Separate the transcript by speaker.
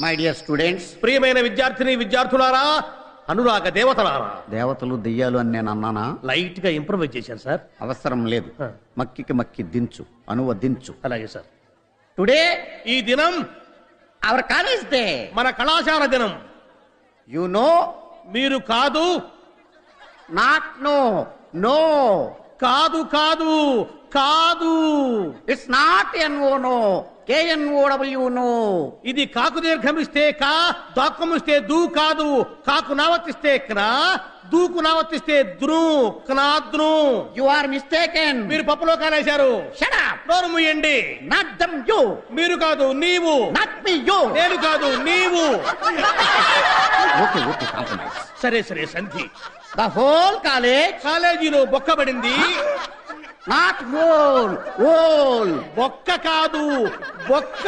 Speaker 1: My dear students,
Speaker 2: ప్రియమైన విద్యార్థిని విద్యార్థులారా, అనురాగ దేవతలారా.
Speaker 1: దేవతలు దెయ్యాలు అని నేను అన్నానా?
Speaker 2: లైట్ గా ఇంప్రూవైజ్ చేశాను సార్.
Speaker 1: అవసరం లేదు. మక్కికి మక్కి దించు, అనువదించు.
Speaker 2: అలాగే సార్.
Speaker 1: టుడే
Speaker 2: ఈ దినం
Speaker 1: అవర్ కాలేజ్ డే,
Speaker 2: మన కళాశాల దినం.
Speaker 1: You know.
Speaker 2: మీరు కాదు.
Speaker 1: Not no. నో.
Speaker 2: కాదు కాదు కాదు.
Speaker 1: It's not N O no, KNOW know.
Speaker 2: ఇది కాకు దీర్ఘమిస్తే కా, దాక్కుమిస్తే దూ కాదు. కాకు నావర్తిస్తే క్నా, దూకు నావర్తిస్తే ద్రు, క్నాద్రు.
Speaker 1: You are mistaken.
Speaker 2: మీరు పప్పులో కాలేశారు.
Speaker 1: Shut up.
Speaker 2: నోరు మూయండి.
Speaker 1: Not dum you.
Speaker 2: మీరు కాదు నీవు.
Speaker 1: Not me you.
Speaker 2: నేను కాదు నీవు.
Speaker 1: Okay okay, compromise.
Speaker 2: సరే సరే సంధి.
Speaker 1: The whole college.
Speaker 2: కాలేజీలో బొక్కబడింది.
Speaker 1: Not whole, whole.
Speaker 2: బొక్క కాదు బొక్క.